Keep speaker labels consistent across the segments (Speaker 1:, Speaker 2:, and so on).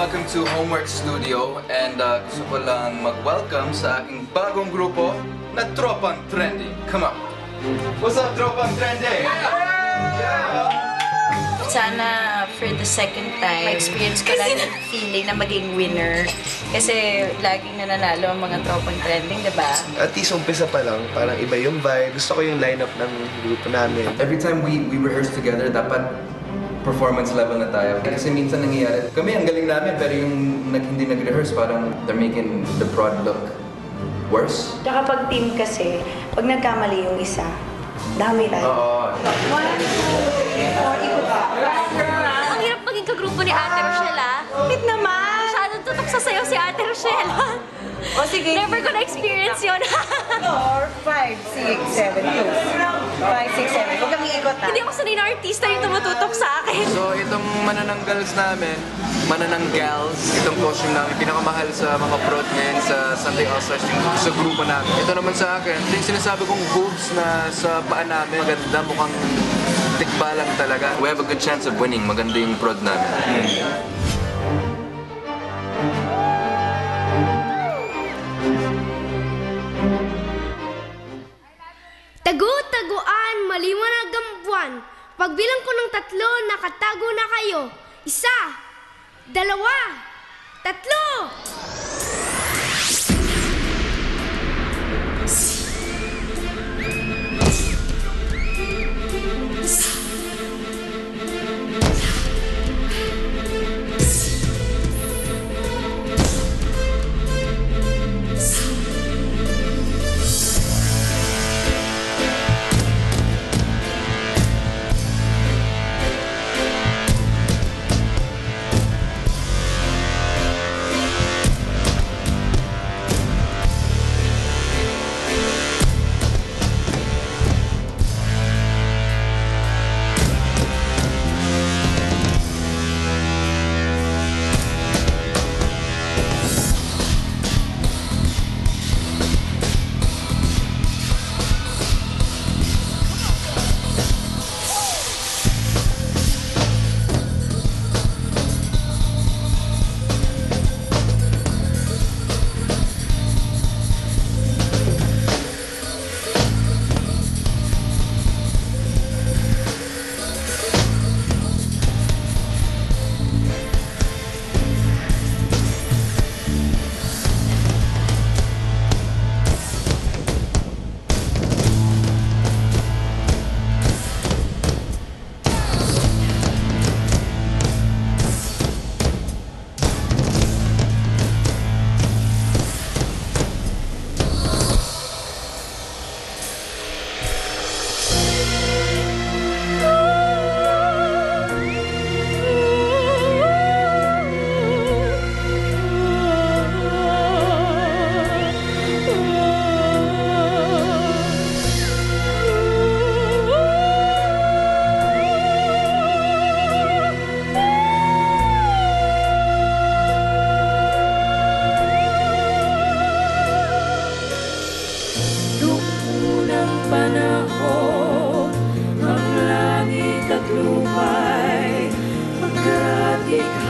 Speaker 1: welcome to Homework Studio and gusto ko lang mag-welcome sa aking bagong grupo na Tropang Trendy. Come on! What's up, Tropang Trendy?
Speaker 2: Sana for the second time, experience ko lang yung feeling na maging winner. Kasi laging nananalo ang mga Tropang Trending, diba?
Speaker 3: At least umpisa pa lang, parang iba yung vibe. Gusto ko yung lineup ng grupo namin.
Speaker 1: Every time we rehearse together, dapat performance level na tayo. Kasi minsan nangyayari, kami ang galing namin pero yung hindi nag-rehearse, parang they're making the prod look worse.
Speaker 2: Tsaka pag team kasi, pag nagkamali yung isa, dami tayo.
Speaker 1: Oo.
Speaker 2: 1, 2, 3, 4, ikot ka.
Speaker 4: Ang hirap maging kagrupo ni Ate Rochelle, ah.
Speaker 2: Bakit naman?
Speaker 4: Masyadong tutok sa sayo si Ate Rochelle.
Speaker 2: O sige.
Speaker 4: Never ko na-experience yun.
Speaker 2: 4, 5, 6, 7, 2. 5, 6, 7. Huwag kang iikot, ha?
Speaker 4: Hindi ako sanay na artista yung tumututok sa akin.
Speaker 1: So itong manananggals namin, manananggals, itong costume namin, pinakamahal sa mga prod ngayon sa Sunday All-Stars sa grupo namin. Ito naman sa akin, ito yung sinasabi kong boobs na sa paa namin, maganda, mukhang tikbalang talaga. We have a good chance of winning, maganda yung prod namin.
Speaker 5: Tagu-taguan, maliwanag ang buwan. Pagbilang ko ng 3, nakatago na kayo. 1, 2, 3.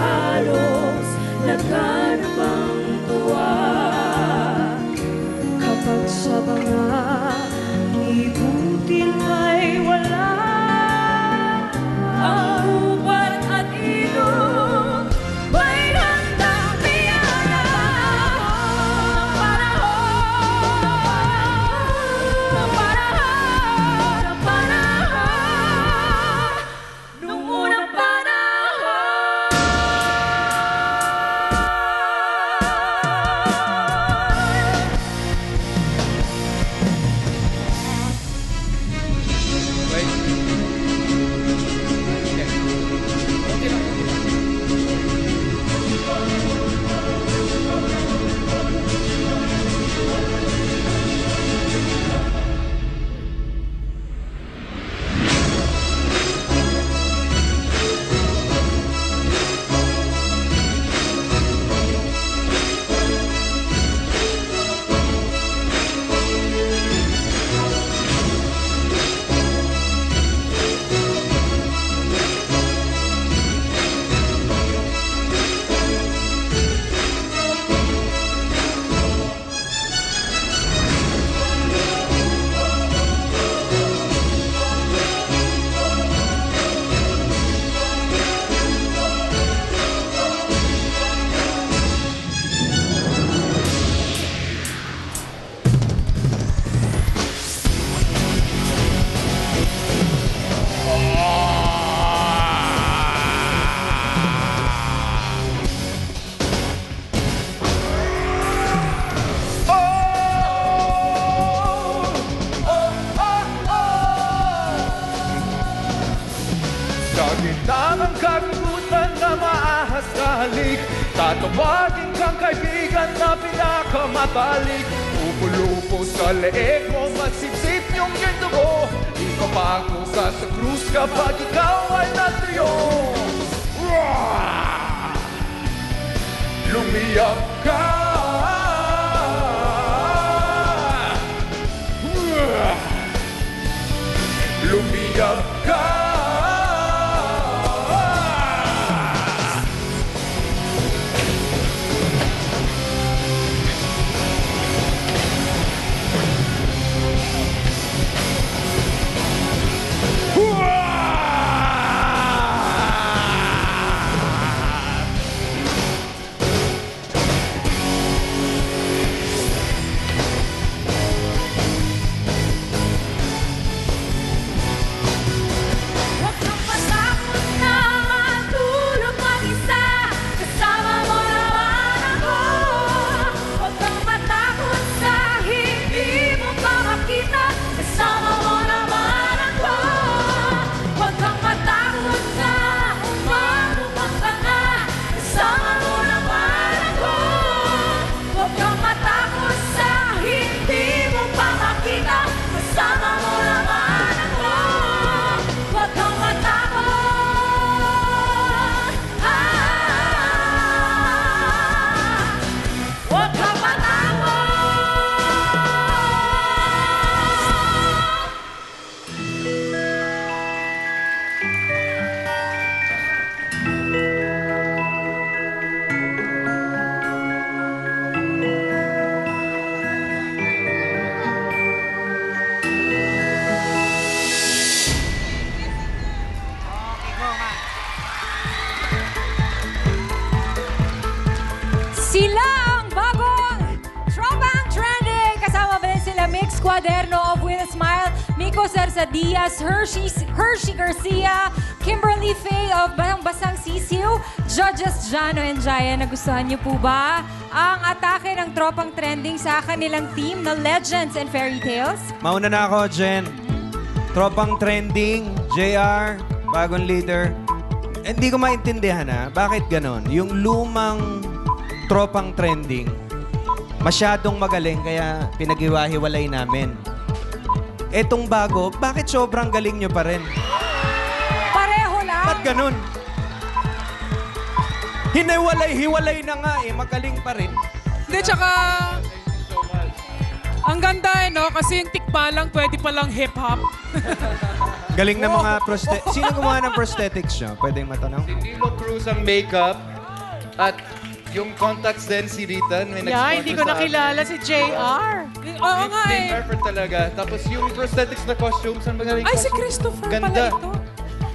Speaker 6: halos nagkanabang tuwa kapag sa mga ibutin ay wala ang upat at ilog may handang piyala ng panahon nung unang panahon.
Speaker 7: Tatawagin kang kaibigan na pinakamatalik. Upulupo sa leeg mo, magsipsip yung ginto. Ipapako ka sa krus kapag ikaw ay natriyo. Lumiyak ka. Lumiyak ka.
Speaker 6: Huwag kang matakot na matulog mag-isa. Kasama mo naman ako. Huwag kang matakot sa hindi mo pa makita. Kasama mo naman ako. Huwag kang matakot na magmukhang tanga. Kasama mo naman ako. Huwag kang matakot sa hindi mo pa makita. Kasama mo naman ako. Huwag kang matakot. Huwag kang matakot.
Speaker 8: Sila ang bagong Tropang Trending! Kasama pa rin sila Mix Cuaderno of Will Smile, Miko Diaz, Hershey Garcia, Kimberly Faye of Basang Sisiw, Judges Jano and Jaya. Nagustuhan niyo po ba ang atake ng Tropang Trending sa kanilang team na Legends and Fairy Tales?
Speaker 9: Mauna na ako, Jen. Tropang Trending, JR, bagong leader. Hindi ko maintindihan bakit ganon? Yung lumang Tropang Trending, masyadong magaling kaya pinaghiwa-hiwalay namin. Etong bago, bakit sobrang galing nyo pa rin?
Speaker 8: Pareho lang!
Speaker 9: Ba't ganun? Hiniwalay-hiwalay na nga magaling pa rin.
Speaker 10: Hindi, tsaka... Ang ganda no? Kasi yung tikbalang pwede palang hip-hop.
Speaker 9: Galing na mga prosthetics. Sino gumawa ng prosthetics nyo? Pwedeng matanong?
Speaker 3: Si Nilo Cruz ang makeup at yung contacts din si Rita. May nag-sponsor
Speaker 10: Hindi ko
Speaker 3: sa
Speaker 10: nakilala si JR. Oo nga
Speaker 3: Team effort talaga. Tapos yung prosthetics na costumes, ang magaling
Speaker 10: Ay, si
Speaker 3: costumes.
Speaker 10: Christopher
Speaker 3: Ganda.
Speaker 10: pala ito.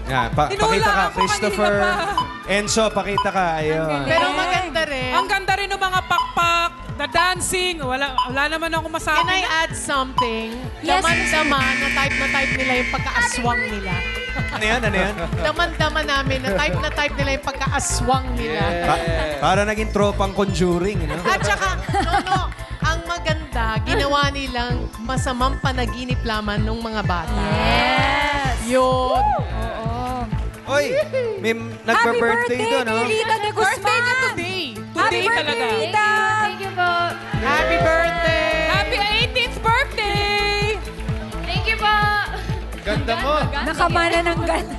Speaker 9: Yeah, pakita ka,
Speaker 10: Tinulaan ko
Speaker 9: Christopher.
Speaker 10: kanina
Speaker 9: Enzo, pakita ka. Ayun.
Speaker 10: Pero maganda rin. Ang ganda rin ng mga pakpak, the dancing. Wala naman ako masabi.
Speaker 11: Can I add something?
Speaker 8: Yes.
Speaker 11: Daman-daman na type nila yung pagka-aswang nila.
Speaker 9: Ano yan? Ano yan?
Speaker 11: Daman-daman namin na type nila yung pagka-aswang nila.
Speaker 9: Para naging tropang conjuring, you know?
Speaker 11: At saka, ang maganda, ginawa nilang masamang panaginip lamang ng mga bata.
Speaker 8: Yes!
Speaker 11: Yun.
Speaker 9: Oy, may
Speaker 8: Happy
Speaker 9: nagpa-birthday
Speaker 8: birthday,
Speaker 9: doon, no?
Speaker 8: Rita de Guzman!
Speaker 10: Birthday niya today.
Speaker 8: Happy
Speaker 10: Today
Speaker 8: birthday,
Speaker 10: talaga.
Speaker 8: Rita!
Speaker 4: Thank you po.
Speaker 11: Happy birthday!
Speaker 10: Happy 18th birthday!
Speaker 4: Thank you po.
Speaker 3: Ganda mo.
Speaker 8: Nakamana ng gana.